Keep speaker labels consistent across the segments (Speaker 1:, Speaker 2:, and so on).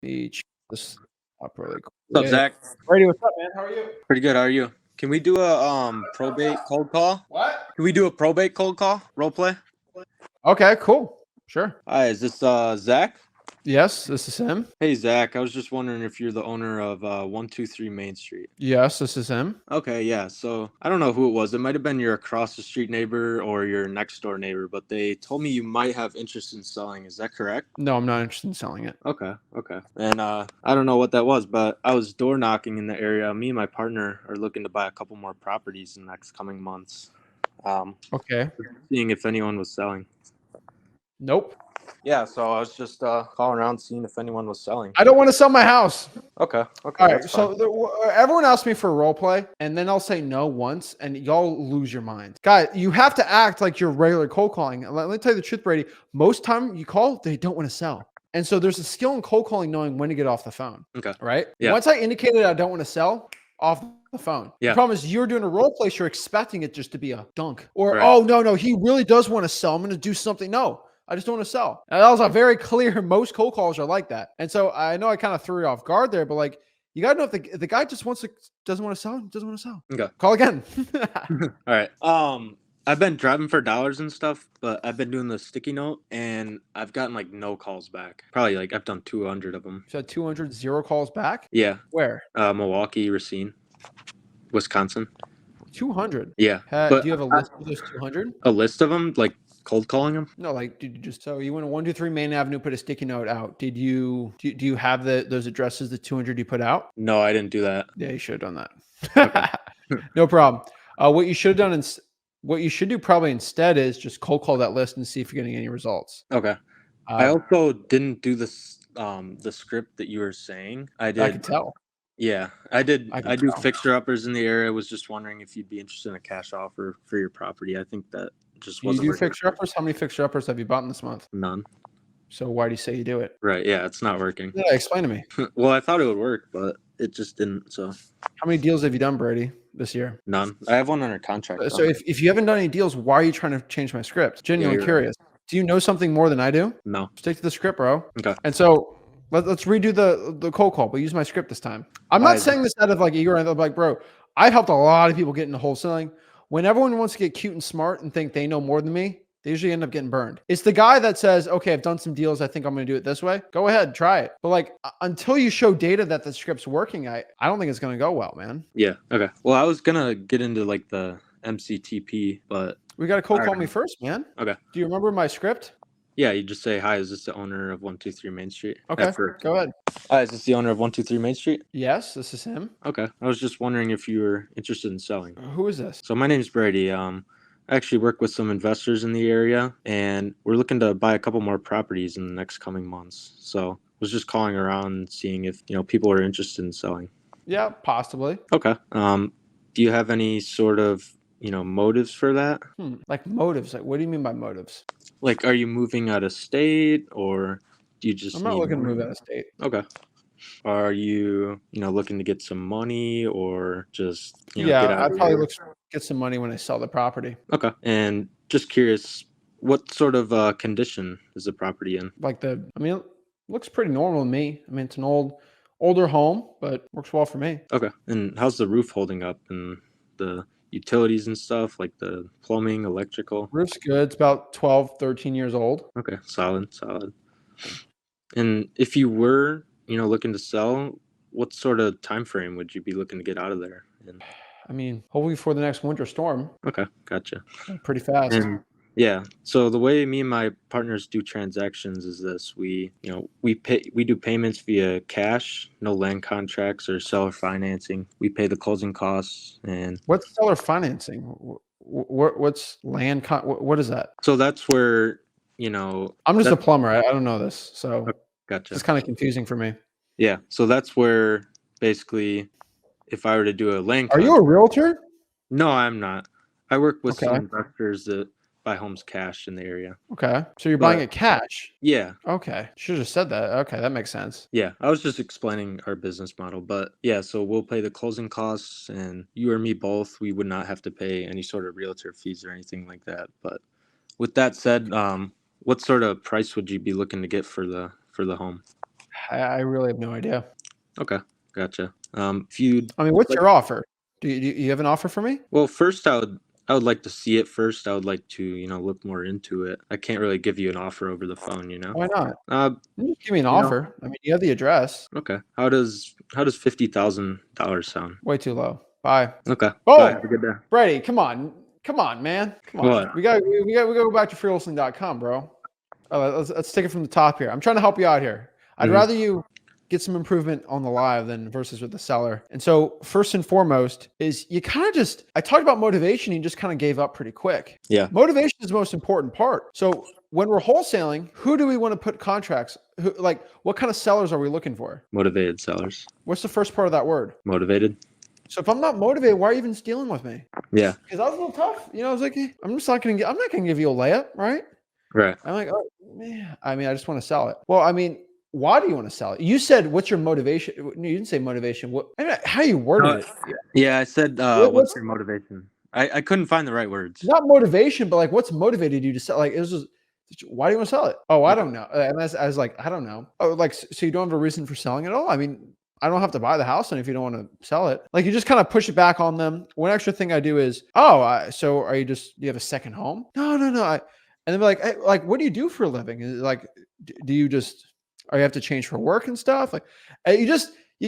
Speaker 1: me check this up really quick.
Speaker 2: What's up, Zach?
Speaker 1: Brady, what's up, man? How are you?
Speaker 2: Pretty good. How are you? Can we do a probate cold call?
Speaker 1: What?
Speaker 2: Can we do a probate cold call role play?
Speaker 1: Okay, cool. Sure.
Speaker 2: Hi, is this Zach?
Speaker 1: Yes, this is him.
Speaker 2: Hey, Zach. I was just wondering if you're the owner of 123 Main Street.
Speaker 1: Yes, this is him.
Speaker 2: Okay, yeah. So I don't know who it was. It might have been your across the street neighbor or your next door neighbor, but they told me you might have interest in selling. Is that correct?
Speaker 1: No, I'm not interested in selling it.
Speaker 2: Okay. And I don't know what that was, but I was door knocking in the area. Me and my partner are looking to buy a couple more properties in the next coming months.
Speaker 1: Okay.
Speaker 2: Seeing if anyone was selling.
Speaker 1: Nope.
Speaker 2: Yeah, so I was just calling around seeing if anyone was selling.
Speaker 1: I don't want to sell my house.
Speaker 2: Okay.
Speaker 1: All right.
Speaker 2: That's
Speaker 1: So
Speaker 2: fine.
Speaker 1: everyone asks me for a role play, and then I'll say no once, and y'all lose your mind. Guys, you have to act like you're regular cold calling. Let me tell you the truth, Brady. Most time you call, they don't want to sell. And so there's a skill in cold calling knowing when to get off the phone.
Speaker 2: Okay.
Speaker 1: Right?
Speaker 2: Yeah.
Speaker 1: Once I indicated I don't want to sell, off the phone.
Speaker 2: Yeah.
Speaker 1: The problem is you're doing a role play, you're expecting it just to be a dunk. Or,
Speaker 2: Right.
Speaker 1: oh, no, he really does want to sell. I'm going to do something. No. I just don't want to sell. And that was a very clear, most cold calls are like that. And so I know I kind of threw you off guard there, but like, you got to know if the guy just doesn't want to sell, doesn't want to sell.
Speaker 2: Okay.
Speaker 1: Call again.
Speaker 2: All right. I've been driving for dollars and stuff, but I've been doing the sticky note and I've gotten like no calls back. Probably like I've done 200 of them.
Speaker 1: So 200, 0 calls back?
Speaker 2: Yeah.
Speaker 1: Where?
Speaker 2: Milwaukee, Racine, Wisconsin.
Speaker 1: 200?
Speaker 2: Yeah.
Speaker 1: Do you have a list of those 200?
Speaker 2: A list of them? Like cold calling them?
Speaker 1: No, like did you just so you went to 123 Main Avenue, put a sticky note out. Did you do you have those addresses, the 200 you put out?
Speaker 2: No, I didn't do that.
Speaker 1: Yeah, you should have done that. No problem. What you should have done is what you should do probably instead is just cold call that list and see if you're getting any results.
Speaker 2: Okay. I also didn't do this the script that you were saying. I did.
Speaker 1: I could tell.
Speaker 2: Yeah, I did. I do
Speaker 1: tell.
Speaker 2: fixer uppers in the area. I was just wondering if you'd be interested in a cash offer for your property. I think that just wasn't.
Speaker 1: You do fixer uppers? How many fixer uppers have you bought in this month?
Speaker 2: None.
Speaker 1: So why do you say you do it?
Speaker 2: Right. Yeah, it's not working.
Speaker 1: Yeah, explain to me.
Speaker 2: Well, I thought it would work, but it just didn't. So
Speaker 1: how many deals have you done, Brady, this year?
Speaker 2: None. I have one under contract.
Speaker 1: So if you haven't done any deals, why are you trying to change my script? Genuinely curious. Right. Do you know something more than I do?
Speaker 2: No.
Speaker 1: Stick to the script, bro.
Speaker 2: Okay.
Speaker 1: And so let's redo the cold call, but use my script this time. I'm not saying this out of like ego or anything. Like, bro, I've helped a lot of people get into wholesaling. When everyone wants to get cute and smart and think they know more than me, they usually end up getting burned. It's the guy that says, okay, I've done some deals. I think I'm going to do it this way. Go ahead, try it. But like, until you show data that the script's working, I don't think it's going to go well, man.
Speaker 2: Yeah. Okay. Well, I was going to get into like the MCTP, but
Speaker 1: we got to cold call me first, man.
Speaker 2: Okay.
Speaker 1: Do you remember my script?
Speaker 2: Yeah, you just say, hi, is this the owner of 123 Main Street?
Speaker 1: Okay, go ahead.
Speaker 2: Hi, is this the owner of 123 Main Street?
Speaker 1: Yes, this is him.
Speaker 2: Okay. I was just wondering if you were interested in selling.
Speaker 1: Who is this?
Speaker 2: So my name's Brady. I actually work with some investors in the area, and we're looking to buy a couple more properties in the next coming months. So I was just calling around and seeing if, people are interested in selling.
Speaker 1: Yeah, possibly.
Speaker 2: Okay. Do you have any sort of, motives for that?
Speaker 1: Like motives? Like, what do you mean by motives?
Speaker 2: Like, are you moving out of state, or do you just?
Speaker 1: I'm not looking to move out of state.
Speaker 2: Okay. Are you, looking to get some money, or just,
Speaker 1: I'd probably look to get some money when I sell the property.
Speaker 2: Okay. And just curious, what sort of condition is the property in?
Speaker 1: It looks pretty normal to me. I mean, it's an older home, but works well for me.
Speaker 2: Okay. And how's the roof holding up and the utilities and stuff, like the plumbing, electrical?
Speaker 1: Roof's good. It's about 12, 13 years old.
Speaker 2: Okay. Solid. And if you were, looking to sell, what sort of time frame would you be looking to get out of there?
Speaker 1: Hopefully for the next winter storm.
Speaker 2: Okay. Gotcha.
Speaker 1: Pretty fast.
Speaker 2: And yeah. So the way me and my partners do transactions is this: we do payments via cash, no land contracts or seller financing. We pay the closing costs. And
Speaker 1: what's seller financing? What's land? What is that?
Speaker 2: So that's where
Speaker 1: I'm just a plumber. I don't know this, so
Speaker 2: gotcha.
Speaker 1: It's kind of confusing for me.
Speaker 2: Yeah. So that's where basically, if I were to do a land,
Speaker 1: are you a realtor?
Speaker 2: No, I'm not. I work with some investors that buy homes cash in the area.
Speaker 1: Okay. So you're buying it cash?
Speaker 2: Yeah.
Speaker 1: Okay. Should have said that. Okay. That makes sense.
Speaker 2: Yeah. I was just explaining our business model, but yeah, so we'll pay the closing costs, and you or me both, we would not have to pay any sort of realtor fees or anything like that. But with that said, what sort of price would you be looking to get for the home?
Speaker 1: I really have no idea.
Speaker 2: Okay, gotcha. If you,
Speaker 1: I mean, what's your offer? Do you have an offer for me?
Speaker 2: well, first I would like to see it first. I would like to, look more into it. I can't really give you an offer over the phone,
Speaker 1: Why not?
Speaker 2: Uh,
Speaker 1: Just give me an
Speaker 2: you know,
Speaker 1: offer. I mean, you have the address.
Speaker 2: okay. How does $50,000 sound?
Speaker 1: Way too low. Bye.
Speaker 2: Okay. Bye.
Speaker 1: Boom.
Speaker 2: Have a good day.
Speaker 1: Brady, come on, man, come on.
Speaker 2: What?
Speaker 1: We got to go back to freewholesaling.com, bro. Let's take it from the top here. I'm trying to help you out here. I'd rather you get some improvement on the live than versus with the seller. And so first and foremost is you kind of just, I talked about motivation. You just kind of gave up pretty quick.
Speaker 2: Yeah.
Speaker 1: Motivation is the most important part. So when we're wholesaling, who do we want to put contracts? Like what kind of sellers are we looking for?
Speaker 2: Motivated sellers.
Speaker 1: What's the first part of that word?
Speaker 2: Motivated.
Speaker 1: So if I'm not motivated, why are you even dealing with me?
Speaker 2: Yeah.
Speaker 1: Because I was a little tough. I was like, I'm not going to give you a layup, right?
Speaker 2: Right.
Speaker 1: I'm like, oh man. I mean, I just want to sell it. Well, I mean, why do you want to sell it? You said, what's your motivation? No, you didn't say motivation. What? I mean, how you worded it?
Speaker 2: Yeah, I said, what's your motivation? I couldn't find the right words.
Speaker 1: Not motivation, but like, what's motivated you to sell? Like, it was just, why do you want to sell it? Oh, I don't know. And I was like, I don't know. Oh, like, so you don't have a reason for selling it all? I mean, I don't have to buy the house, and if you don't want to sell it, like you just kind of push it back on them. One extra thing I do is, so are you do you have a second home? No. And then be like, hey, like, what do you do for a living? Is it like, do you just, or you have to change for work and stuff? Like, you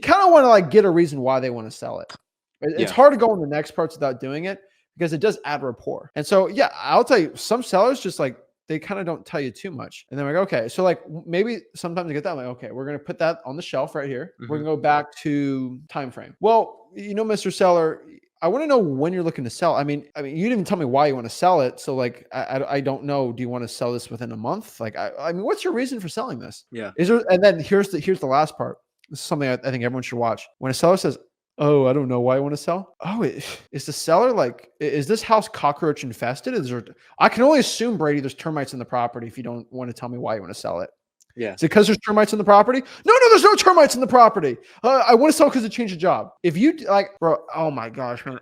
Speaker 1: kind of want to like get a reason why they want to sell it. It's hard to go in the next parts without doing it because it does add rapport. And so, yeah, I'll tell you, some sellers just like, they kind of don't tell you too much. And then we're like, okay, so like maybe sometimes I get that, I'm like, okay, we're going to put that on the shelf right here. We're going to go back to time frame. Well, Mr. Seller, I want to know when you're looking to sell. I mean, you didn't even tell me why you want to sell it. So like, I don't know. Do you want to sell this within a month? Like, I mean, what's your reason for selling this?
Speaker 2: Yeah.
Speaker 1: And then here's the last part. This is something I think everyone should watch. When a seller says, oh, I don't know why I want to sell. Oh, is the seller like, is this house cockroach infested? I can only assume, Brady, there's termites in the property if you don't want to tell me why you want to sell it.
Speaker 2: Yeah.
Speaker 1: Is it because there's termites in the property? No, there's no termites in the property. I want to sell because it changed the job. If you like, bro, oh my gosh, man.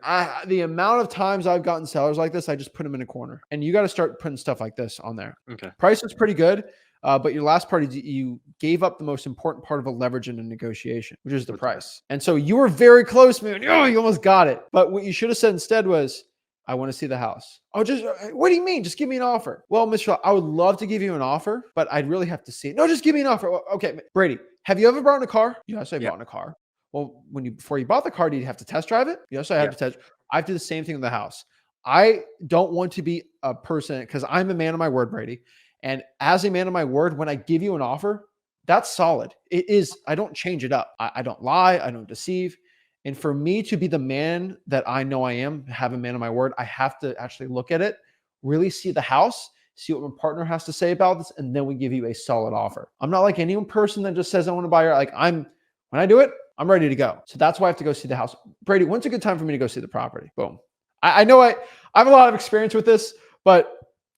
Speaker 1: The amount of times I've gotten sellers like this, I just put them in a corner. And you got to start putting stuff like this on there.
Speaker 2: Okay.
Speaker 1: Price is pretty good. But your last part is you gave up the most important part of a leverage in a negotiation, which is the price. And so you were very close, man. Oh, you almost got it. But what you should have said instead was, I want to see the house. Oh, what do you mean? Just give me an offer. Well, Mr. I would love to give you an offer, but I'd really have to see it. No, just give me an offer. Well, okay, Brady, have you ever bought a car? Yes, I bought a car. Well, before you bought the car, did you have to test drive it? Yes, I have to test. I do the same thing with the house. I don't want to be a person because I'm a man of my word, Brady. And as a man of my word, when I give you an offer, that's solid. It is. I don't change it up. I don't lie. I don't deceive. And for me to be the man that I know I am, have a man of my word, I have to actually look at it, really see the house, see what my partner has to say about this, and then we give you a solid offer. I'm not like any one person that just says I want to buy your, like when I do it, I'm ready to go. So that's why I have to go see the house. Brady, when's a good time for me to go see the property? Boom. I know I have a lot of experience with this, but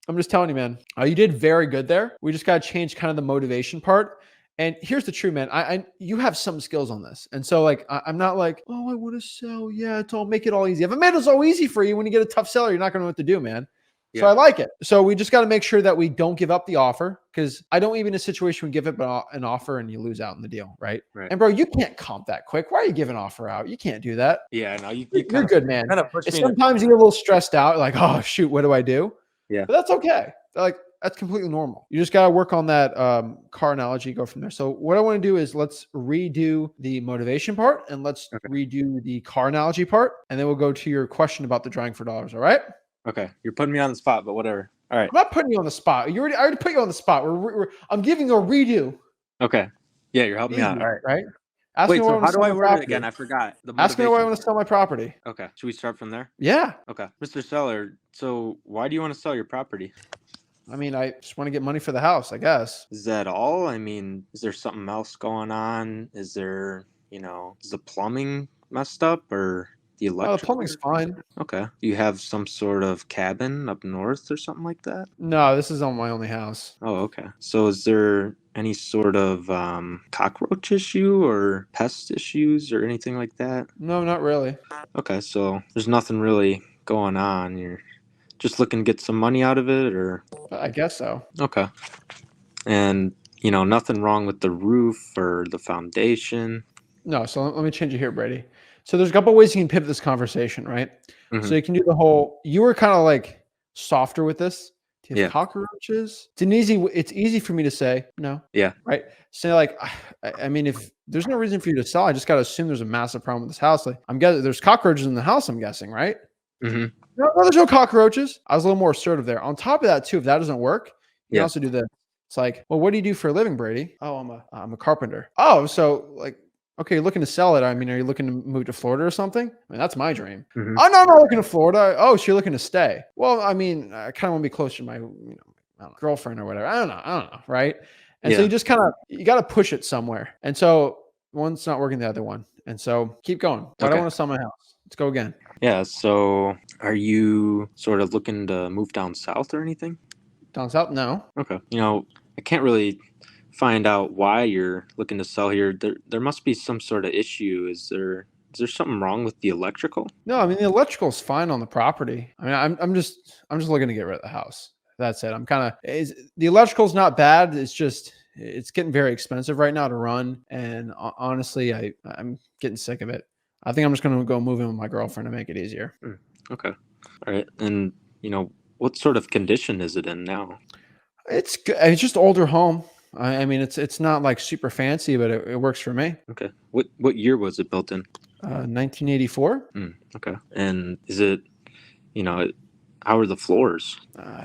Speaker 1: I'm just telling you, man, you did very good there. We just got to change kind of the motivation part. And here's the truth, man. You have some skills on this. And so like, I'm not like, oh, I want to sell. Yeah, make it all easy. If I made it all easy for you, when you get a tough seller, you're not going to know what to do, man. Yeah. So I like it. So we just got to make sure that we don't give up the offer because I don't even in a situation we give up an offer and you lose out in the deal, right? And bro, you can't comp that quick. Why are you giving an offer out? You can't do that.
Speaker 2: Yeah, no,
Speaker 1: you're good, man. Sometimes you get a little stressed out, like, oh shoot, what do I do? Yeah, but that's okay. Like that's completely normal. You just got to work on that car analogy, go from there. So what I want to do is let's redo the motivation part and let's redo the car analogy part. And then we'll go to your question about the drawing for dollars. All right.
Speaker 2: Okay. You're putting me on the spot, but whatever. All right.
Speaker 1: I'm not putting you on the spot. I already put you on the spot. I'm giving you a redo.
Speaker 2: Okay. Yeah. You're helping me out.
Speaker 1: All right. Right. Ask
Speaker 2: Wait, so how do I word it again? I forgot.
Speaker 1: Ask me why I want to sell my property.
Speaker 2: Okay. Should we start from there?
Speaker 1: Yeah.
Speaker 2: Okay. Mr. Seller, so why do you want to sell your property?
Speaker 1: I mean, I just want to get money for the house, I guess.
Speaker 2: Is that all? I mean, is there something else going on? Is there, is the plumbing messed up or the electric?
Speaker 1: The plumbing's fine.
Speaker 2: Okay. Do you have some sort of cabin up north or something like that?
Speaker 1: No, this is on my only house.
Speaker 2: Oh, okay. So is there any sort of cockroach issue or pest issues or anything like that?
Speaker 1: No, not really.
Speaker 2: Okay, so there's nothing really going on. You're just looking to get some money out of it, or?
Speaker 1: I guess so.
Speaker 2: Okay. And nothing wrong with the roof or the foundation.
Speaker 1: No, so let me change it here, Brady. So there's a couple ways you can pivot this conversation, right?
Speaker 2: Hmm.
Speaker 1: So you can do the whole. You were kind of like softer with this. Do you have
Speaker 2: Yeah.
Speaker 1: cockroaches? It's easy for me to say no,
Speaker 2: Yeah.
Speaker 1: right? Say like, I mean, if there's no reason for you to sell, I just got to assume there's a massive problem with this house. Like I'm guessing there's cockroaches in the house. I'm guessing, right?
Speaker 2: Hmm.
Speaker 1: No, there's no cockroaches. I was a little more assertive there. On top of that, too, if that doesn't work, you can
Speaker 2: Yeah.
Speaker 1: also do this. It's like, well, what do you do for a living, Brady? Oh, I'm a carpenter. Oh, so like, okay, you're looking to sell it. I mean, are you looking to move to Florida or something? I mean, that's my dream.
Speaker 2: Hmm.
Speaker 1: Oh, no, I'm not looking to Florida. Oh, so you're looking to stay. Well, I mean, I kind of want to be closer to my, I don't know, girlfriend or whatever. I don't know, right? And so
Speaker 2: Yeah.
Speaker 1: you just you got to push it somewhere. And so one's not working, the other one. And so keep going. Why do I
Speaker 2: Okay.
Speaker 1: want to sell my house? Let's go again.
Speaker 2: Yeah. So are you sort of looking to move down south or anything?
Speaker 1: Down south? No.
Speaker 2: Okay. I can't really find out why you're looking to sell here. There must be some sort of issue. Is there something wrong with the electrical?
Speaker 1: No, I mean the electrical is fine on the property. I mean, I'm just looking to get rid of the house. That's it. The electrical's not bad. It's getting very expensive right now to run, and honestly, I'm getting sick of it. I think I'm just going to go move in with my girlfriend to make it easier.
Speaker 2: Hmm. Okay. All right. And what sort of condition is it in now?
Speaker 1: It's good. It's just older home. I mean, it's not like super fancy, but it works for me.
Speaker 2: Okay. What year was it built in?
Speaker 1: 1984.
Speaker 2: Okay. And is it, you know, how are the floors?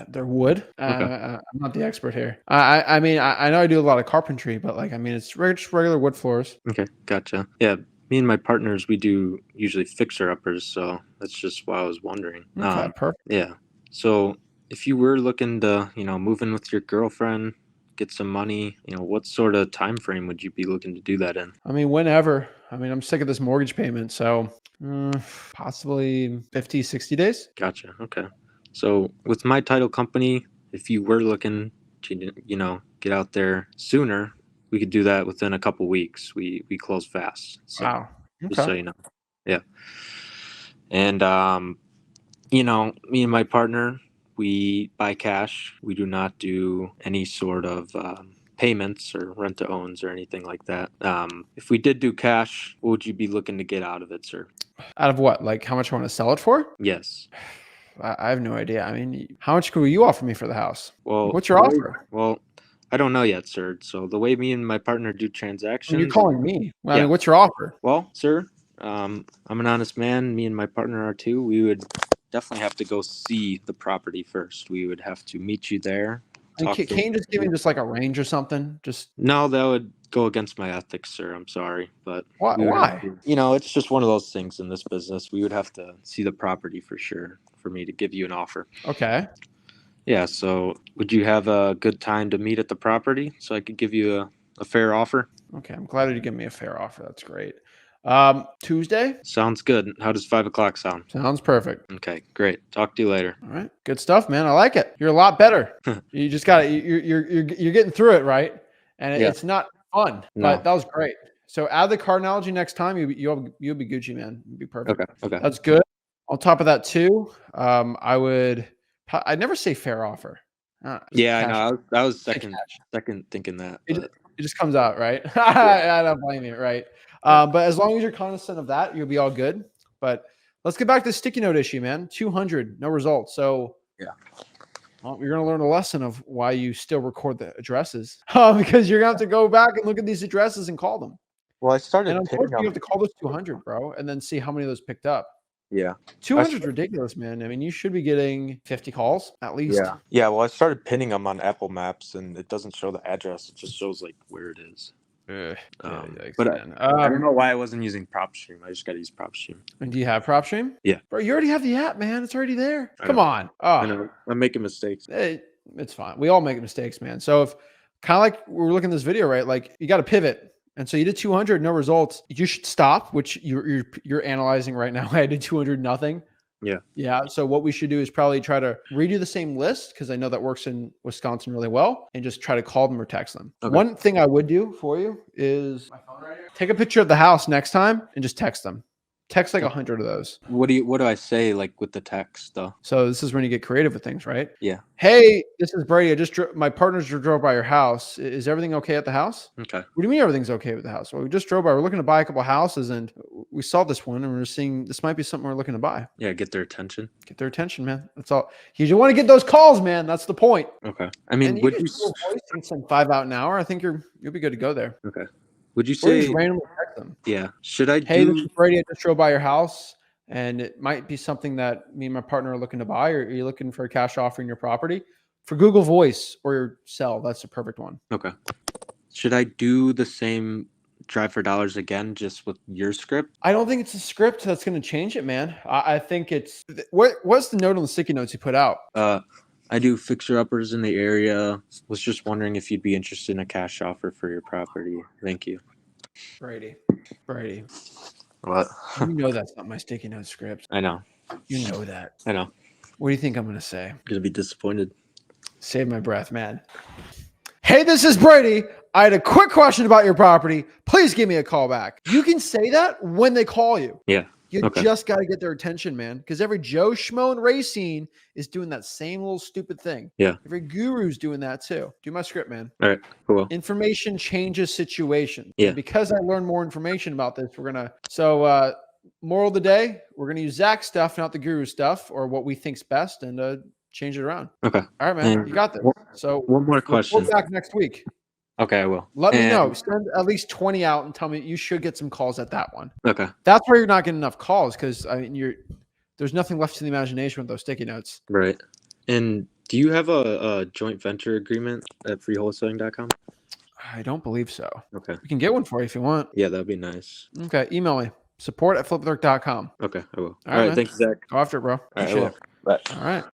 Speaker 1: They're wood.
Speaker 2: Okay.
Speaker 1: I'm not the expert here. I mean, I know I do a lot of carpentry, but like, I mean, it's just regular wood floors.
Speaker 2: Okay. Gotcha. Yeah. Me and my partners, we do usually fixer uppers, so that's just why I was wondering.
Speaker 1: Okay, perfect.
Speaker 2: Yeah. So if you were looking to, move in with your girlfriend, get some money, what sort of time frame would you be looking to do that in?
Speaker 1: I mean, whenever. I mean, I'm sick of this mortgage payment, so possibly 50, 60 days.
Speaker 2: Gotcha. Okay. So with my title company, if you were looking to, get out there sooner, we could do that within a couple weeks. We close fast. So
Speaker 1: Wow.
Speaker 2: just so
Speaker 1: Okay.
Speaker 2: you know. Yeah. And me and my partner, we buy cash. We do not do any sort of payments or rent to owns or anything like that. If we did do cash, what would you be looking to get out of it, sir?
Speaker 1: Out of what? Like how much I want to sell it for?
Speaker 2: Yes.
Speaker 1: I have no idea. I mean, how much could you offer me for the house?
Speaker 2: Well,
Speaker 1: What's your offer?
Speaker 2: well, I don't know yet, sir. So the way me and my partner do
Speaker 1: And you're
Speaker 2: transactions,
Speaker 1: calling me. Well, I
Speaker 2: yeah.
Speaker 1: mean, what's your offer?
Speaker 2: Well, sir, I'm an honest man. Me and my partner are too. We would definitely have to go see the property first. We would have to meet you there.
Speaker 1: And
Speaker 2: Talk
Speaker 1: can you just give me just like a range or something? Just
Speaker 2: No, that would go against my ethics, sir. I'm sorry, but
Speaker 1: why?
Speaker 2: we would have
Speaker 1: Why?
Speaker 2: to, it's just one of those things in this business. We would have to see the property for sure for me to give you an offer.
Speaker 1: Okay.
Speaker 2: Yeah, so would you have a good time to meet at the property so I could give you a fair offer?
Speaker 1: Okay. I'm glad you give me a fair offer. That's great. Tuesday
Speaker 2: Sounds good. How does 5 o'clock sound?
Speaker 1: sounds perfect.
Speaker 2: Okay, great. Talk to you later.
Speaker 1: All right. Good stuff, man. I like it. You're a lot better. You just got to, you're getting through it, right? And
Speaker 2: Yeah.
Speaker 1: it's not fun,
Speaker 2: No.
Speaker 1: but that was great. So add the car analogy next time. You'll be Gucci, man. You'll be perfect.
Speaker 2: Okay.
Speaker 1: That's good. On top of that too, I'd never say fair offer.
Speaker 2: Yeah, I
Speaker 1: Cash.
Speaker 2: know. I was
Speaker 1: Say
Speaker 2: second thinking that.
Speaker 1: It,
Speaker 2: But
Speaker 1: it just comes out, right? I don't blame you, right? But as long as you're cognizant of that, you'll be all good. But let's get back to the sticky note issue, man. 200, no results. So
Speaker 2: yeah.
Speaker 1: well, you're going to learn a lesson of why you still record the addresses because you're going to have to go back and look at these addresses and call them.
Speaker 2: Well, I started
Speaker 1: And
Speaker 2: pinning
Speaker 1: unfortunately, you have
Speaker 2: them.
Speaker 1: to call those 200, bro, and then see how many of those picked up.
Speaker 2: Yeah.
Speaker 1: 200 is ridiculous, man. I mean, you should be getting 50 calls at least.
Speaker 2: Yeah. Yeah, well, I started pinning them on Apple Maps and it doesn't show the address. It just shows like where it is.
Speaker 1: Yikes,
Speaker 2: But
Speaker 1: man.
Speaker 2: I don't know why I wasn't using PropStream. I just got to use PropStream.
Speaker 1: And do you have PropStream?
Speaker 2: Yeah.
Speaker 1: Bro, you already have the app, man. It's already there.
Speaker 2: I
Speaker 1: Come
Speaker 2: know.
Speaker 1: on.
Speaker 2: I
Speaker 1: Oh,
Speaker 2: know. I'm making mistakes.
Speaker 1: it's fine. We all make mistakes, man. So if kind of like we're looking at this video, right? Like you got to pivot. And so you did 200, no results. You should stop, which you're analyzing right now. I did 200, nothing.
Speaker 2: Yeah.
Speaker 1: Yeah. So what we should do is probably try to redo the same list because I know that works in Wisconsin really well, and just try to call them or text them.
Speaker 2: Okay.
Speaker 1: One thing I would do for you is take a picture of the house next time and just text them. Text like 100 of those.
Speaker 2: What do I say like with the text though?
Speaker 1: So this is when you get creative with things, right?
Speaker 2: Yeah.
Speaker 1: Hey, this is Brady. My partners just drove by your house. Is everything okay at the house?
Speaker 2: Okay.
Speaker 1: What do you mean everything's okay with the house? Well, we just drove by. We're looking to buy a couple of houses, and we saw this one, and we're seeing this might be something we're looking to buy.
Speaker 2: Yeah, get their attention.
Speaker 1: Get their attention, man. That's all. You want to get those calls, man. That's the point.
Speaker 2: Okay. I mean,
Speaker 1: would you send 5 out an hour? I think you'll be good to go there.
Speaker 2: Okay. Would you
Speaker 1: Or
Speaker 2: say
Speaker 1: just randomly text them?
Speaker 2: Yeah. Should I
Speaker 1: Hey,
Speaker 2: do?
Speaker 1: this is Brady. I just drove by your house, and it might be something that me and my partner are looking to buy. Or are you looking for a cash offer in your property? For Google Voice or your cell, that's the perfect one.
Speaker 2: Okay. Should I do the same drive for dollars again, just with your script?
Speaker 1: I don't think it's a script that's going to change it, man. I think it's what's the note on the sticky notes you put out?
Speaker 2: I do fixer uppers in the area. Was just wondering if you'd be interested in a cash offer for your property. Thank you.
Speaker 1: Brady.
Speaker 2: What?
Speaker 1: You know that's not my sticky note script.
Speaker 2: I know.
Speaker 1: You know that.
Speaker 2: I know.
Speaker 1: What do you think I'm going to say?
Speaker 2: I'm gonna be disappointed.
Speaker 1: Save my breath, man. Hey, this is Brady. I had a quick question about your property. Please give me a call back. You can say that when they call you.
Speaker 2: Yeah.
Speaker 1: You just got to get their attention, man. Because every Joe Schmo in Racine is doing that same little stupid thing.
Speaker 2: Yeah.
Speaker 1: Every guru's doing that too. Do my script, man.
Speaker 2: All right. Cool.
Speaker 1: Information changes situation.
Speaker 2: Yeah.
Speaker 1: And because I learned more information about this, moral of the day, we're going to use Zach's stuff, not the guru stuff, or what we think's best, and change it around.
Speaker 2: Okay.
Speaker 1: All right, man.
Speaker 2: And
Speaker 1: you got this. So
Speaker 2: one more question.
Speaker 1: We'll back next week.
Speaker 2: Okay, I will.
Speaker 1: Let me know. Send at least 20 out and tell me you should get some calls at that one.
Speaker 2: Okay.
Speaker 1: That's where you're not getting enough calls because there's nothing left to the imagination with those sticky notes.
Speaker 2: Right. And do you have a joint venture agreement at freewholesaling.com?
Speaker 1: I don't believe so.
Speaker 2: Okay.
Speaker 1: We can get one for you if you want.
Speaker 2: Yeah, that'd be nice.
Speaker 1: Okay. Email me. support@fliptherk.com.
Speaker 2: Okay, I will.
Speaker 1: All right,
Speaker 2: Thanks, Zach.
Speaker 1: Go after it, bro.
Speaker 2: All right, I
Speaker 1: Appreciate
Speaker 2: will.
Speaker 1: it.
Speaker 2: Bye.
Speaker 1: All right.